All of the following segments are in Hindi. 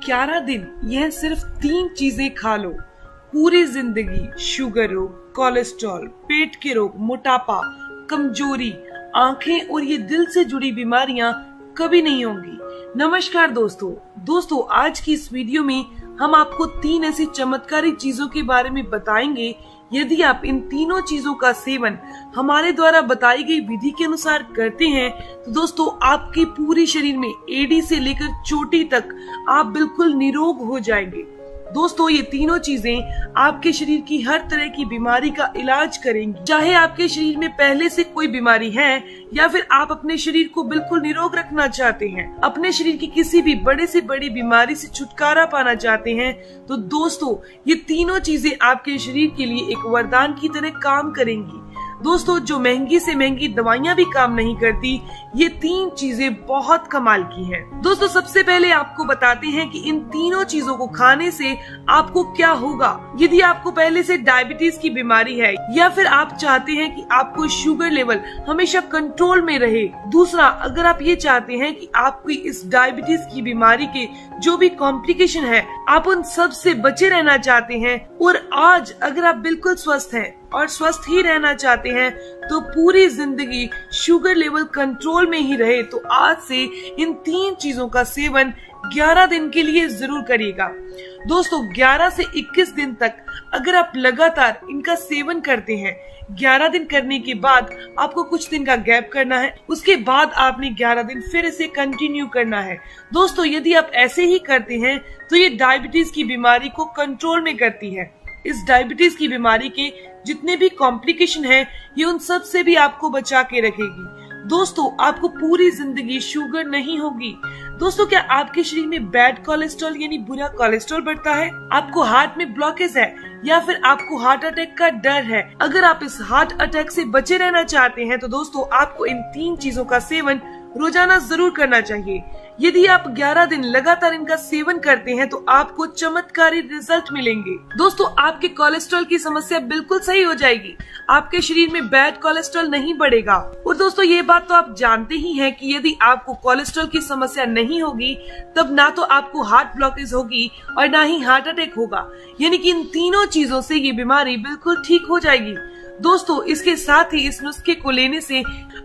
11 दिन यह सिर्फ 3 चीजें खा लो, पूरी जिंदगी शुगर रोग, कोलेस्ट्रॉल, पेट के रोग, मोटापा, कमजोरी, आंखें और ये दिल से जुड़ी बीमारियां कभी नहीं होंगी। नमस्कार दोस्तों, आज की इस वीडियो में हम आपको 3 ऐसी चमत्कारी चीजों के बारे में बताएंगे। यदि आप इन तीनों चीजों का सेवन हमारे द्वारा बताई गई विधि के अनुसार करते हैं तो दोस्तों आपके पूरे शरीर में एड़ी से लेकर चोटी तक आप बिल्कुल निरोग हो जाएंगे। दोस्तों ये तीनों चीजें आपके शरीर की हर तरह की बीमारी का इलाज करेंगी। चाहे आपके शरीर में पहले से कोई बीमारी है या फिर आप अपने शरीर को बिल्कुल निरोग रखना चाहते हैं, अपने शरीर की किसी भी बड़े से बड़ी बीमारी से छुटकारा पाना चाहते हैं, तो दोस्तों ये तीनों चीजें आपके शरीर के लिए एक वरदान की तरह काम करेंगी। दोस्तों जो महंगी से महंगी दवाइयां भी काम नहीं करती, ये 3 चीजें बहुत कमाल की हैं। दोस्तों सबसे पहले आपको बताते हैं कि इन तीनों चीजों को खाने से आपको क्या होगा। यदि आपको पहले से डायबिटीज की बीमारी है या फिर आप चाहते हैं कि आपको शुगर लेवल हमेशा कंट्रोल में रहे। दूसरा, अगर आप ये चाहते हैं कि आपकी इस डायबिटीज की बीमारी के जो भी कॉम्प्लिकेशन है आप उन सब से बचे रहना चाहते हैं, और आज अगर आप बिल्कुल स्वस्थ हैं और स्वस्थ ही रहना चाहते हैं तो पूरी जिंदगी शुगर लेवल कंट्रोल में ही रहे, तो आज से इन 3 चीजों का सेवन 11 दिन के लिए जरूर करिएगा। दोस्तों 11 से 21 दिन तक अगर आप लगातार इनका सेवन करते हैं, 11 दिन करने के बाद आपको कुछ दिन का गैप करना है, उसके बाद आपने 11 दिन फिर इसे कंटिन्यू करना है। दोस्तों यदि आप ऐसे ही करते हैं तो ये डायबिटीज की बीमारी को कंट्रोल में करती है। इस डायबिटीज की बीमारी के जितने भी कॉम्प्लिकेशन हैं, ये उन सब से भी आपको बचा के रखेगी। दोस्तों आपको पूरी जिंदगी शुगर नहीं होगी। दोस्तों क्या आपके शरीर में बैड कोलेस्ट्रॉल यानी बुरा कोलेस्ट्रॉल बढ़ता है, आपको हार्ट में ब्लॉकेज है या फिर आपको हार्ट अटैक का डर है? अगर आप इस हार्ट अटैक से बचे रहना चाहते हैं तो दोस्तों आपको इन 3 चीजों का सेवन रोजाना जरूर करना चाहिए। यदि आप 11 दिन लगातार इनका सेवन करते हैं तो आपको चमत्कारी रिजल्ट मिलेंगे। दोस्तों आपके कोलेस्ट्रॉल की समस्या बिल्कुल सही हो जाएगी, आपके शरीर में बैड कोलेस्ट्रॉल नहीं बढ़ेगा। और दोस्तों ये बात तो आप जानते ही हैं कि यदि आपको कोलेस्ट्रॉल की समस्या नहीं होगी तब ना तो आपको हार्ट ब्लॉकेज होगी और ना ही हार्ट अटैक होगा, यानी कि इन तीनों चीजों से ये बीमारी बिल्कुल ठीक हो जाएगी। दोस्तों इसके साथ ही इस नुस्खे को लेने से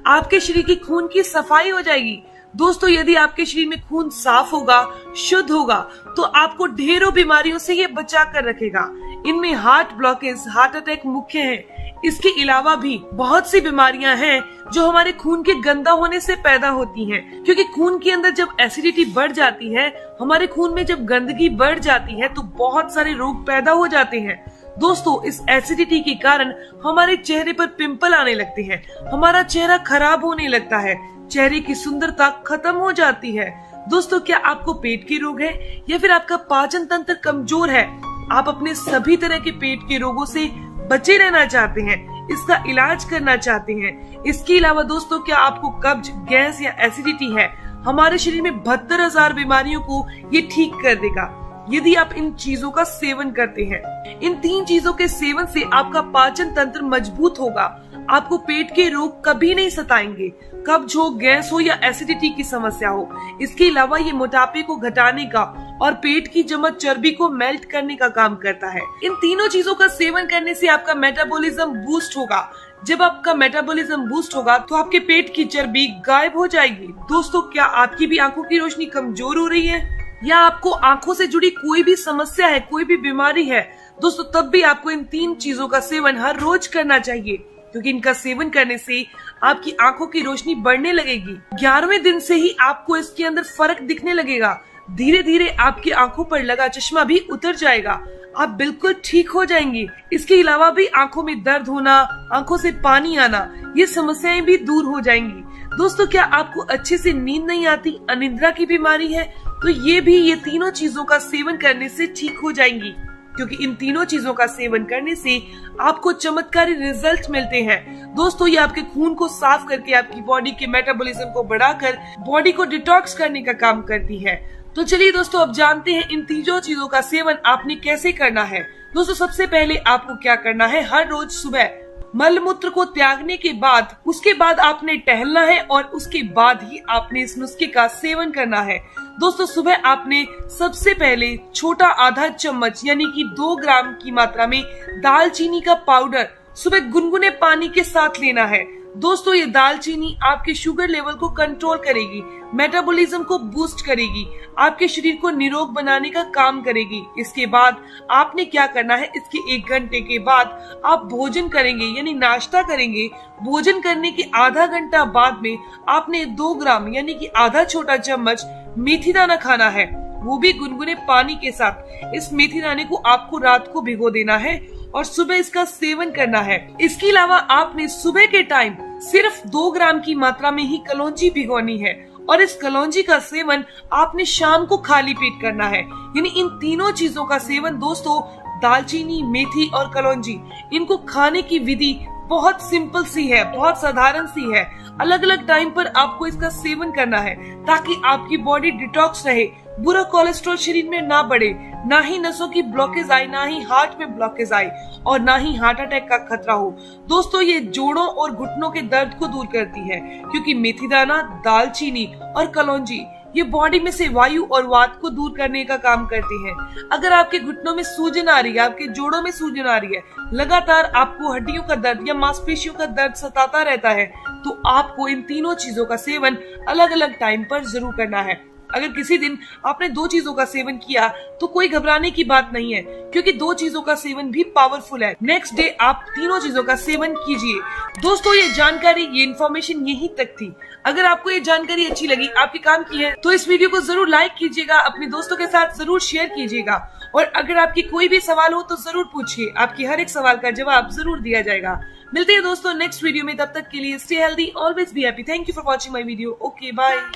आपके शरीर की खून की सफाई हो जाएगी। दोस्तों यदि आपके शरीर में खून साफ होगा, शुद्ध होगा, तो आपको ढेरों बीमारियों से ये बचा कर रखेगा। इनमें हार्ट ब्लॉकेज, हार्ट अटैक मुख्य है। इसके अलावा भी बहुत सी बीमारियां हैं जो हमारे खून के गंदा होने से पैदा होती हैं, क्योंकि खून के अंदर जब एसिडिटी बढ़ जाती है, हमारे खून में जब गंदगी बढ़ जाती है तो बहुत सारे रोग पैदा हो जाते हैं। दोस्तों इस एसिडिटी के कारण हमारे चेहरे पर पिंपल आने लगते हैं, हमारा चेहरा खराब होने लगता है, चेहरे की सुंदरता खत्म हो जाती है। दोस्तों क्या आपको पेट के रोग है या फिर आपका पाचन तंत्र कमजोर है, आप अपने सभी तरह के पेट के रोगों से बचे रहना चाहते हैं, इसका इलाज करना चाहते हैं? इसके अलावा दोस्तों क्या आपको कब्ज, गैस या एसिडिटी है? हमारे शरीर में 72,000 बीमारियों को ये ठीक कर देगा यदि आप इन चीजों का सेवन करते हैं। इन 3 चीजों के सेवन से आपका पाचन तंत्र मजबूत होगा, आपको पेट के रोग कभी नहीं सताएंगे, कब्ज हो, गैस हो या एसिडिटी की समस्या हो। इसके अलावा ये मोटापे को घटाने का और पेट की जमा चर्बी को मेल्ट करने का काम करता है। इन तीनों चीजों का सेवन करने से आपका मेटाबॉलिज्म बूस्ट होगा। जब आपका मेटाबॉलिज्म बूस्ट होगा तो आपके पेट की चर्बी गायब हो जाएगी। दोस्तों क्या आपकी भी आंखों की रोशनी कमजोर हो रही है या आपको आंखों से जुड़ी कोई भी समस्या है, कोई भी बीमारी है, दोस्तों तब भी आपको इन 3 चीजों का सेवन हर रोज करना चाहिए, क्योंकि इनका सेवन करने से आपकी आंखों की रोशनी बढ़ने लगेगी। 11वें दिन से ही आपको इसके अंदर फर्क दिखने लगेगा। धीरे धीरे आपकी आंखों पर लगा चश्मा भी उतर जाएगा, आप बिल्कुल ठीक हो जाएंगे। इसके अलावा भी आंखों में दर्द होना, आंखों से पानी आना, ये समस्याएं भी दूर हो जाएंगी। दोस्तों क्या आपको अच्छे से नींद नहीं आती, अनिद्रा की बीमारी है, तो ये तीनों चीजों का सेवन करने से ठीक हो जाएंगी, क्योंकि इन तीनों चीजों का सेवन करने से आपको चमत्कारी रिजल्ट मिलते हैं। दोस्तों ये आपके खून को साफ करके आपकी बॉडी के मेटाबॉलिज्म को बढ़ाकर बॉडी को डिटॉक्स करने का काम करती है। तो चलिए दोस्तों अब जानते हैं इन तीनों चीजों का सेवन आपने कैसे करना है। दोस्तों सबसे पहले आपको क्या करना है, हर रोज सुबह मल मूत्र को त्यागने के बाद उसके बाद आपने टहलना है और उसके बाद ही आपने इस नुस्खे का सेवन करना है। दोस्तों, सुबह आपने सबसे पहले छोटा आधा चम्मच यानी कि 2 ग्राम की मात्रा में दालचीनी का पाउडर सुबह गुनगुने पानी के साथ लेना है। दोस्तों, ये दालचीनी आपके शुगर लेवल को कंट्रोल करेगी, मेटाबॉलिज्म को बूस्ट करेगी, आपके शरीर को निरोग बनाने का काम करेगी। इसके बाद आपने क्या करना है, इसके 1 घंटे के बाद आप भोजन करेंगे यानी नाश्ता करेंगे। भोजन करने के आधा घंटा बाद में आपने 2 ग्राम यानी कि आधा छोटा चम्मच मेथी दाना खाना है, वो भी गुनगुने पानी के साथ। इस मेथी दाने को आपको रात को भिगो देना है और सुबह इसका सेवन करना है। इसके अलावा आपने सुबह के टाइम सिर्फ 2 ग्राम की मात्रा में ही कलौंजी भिगोनी है और इस कलौंजी का सेवन आपने शाम को खाली पेट करना है। यानी इन तीनों चीजों का सेवन दोस्तों, दालचीनी, मेथी और कलौंजी, इनको खाने की विधि बहुत सिंपल सी है, बहुत साधारण सी है। अलग अलग टाइम पर आपको इसका सेवन करना है ताकि आपकी बॉडी डिटॉक्स रहे, बुरा कोलेस्ट्रॉल शरीर में ना बढ़े, ना ही नसों की ब्लॉकेज आए, ना ही हार्ट में ब्लॉकेज आए और ना ही हार्ट अटैक का खतरा हो। दोस्तों, ये जोड़ों और घुटनों के दर्द को दूर करती है क्योंकि मेथी दाना, दालचीनी और कलौंजी ये बॉडी में से वायु और वात को दूर करने का काम करती हैं। अगर आपके घुटनों में सूजन आ रही है, आपके जोड़ों में सूजन आ रही है, लगातार आपको हड्डियों का दर्द या मांसपेशियों का दर्द सताता रहता है, तो आपको इन तीनों चीजों का सेवन अलग अलग टाइम पर जरूर करना है। अगर किसी दिन आपने 2 चीजों का सेवन किया तो कोई घबराने की बात नहीं है क्योंकि 2 चीजों का सेवन भी पावरफुल है। नेक्स्ट डे आप तीनों चीजों का सेवन कीजिए। दोस्तों, ये जानकारी, ये इन्फॉर्मेशन यहीं तक थी। अगर आपको ये जानकारी अच्छी लगी, आपके काम की है, तो इस वीडियो को जरूर लाइक कीजिएगा, अपने दोस्तों के साथ जरूर शेयर कीजिएगा और अगर आपकी कोई भी सवाल हो तो जरूर पूछिए, आपकी हर एक सवाल का जवाब जरूर दिया जाएगा। मिलते हैं दोस्तों नेक्स्ट वीडियो में, तब तक के लिए stay healthy, always be happy. Thank you for watching my video. Okay, bye.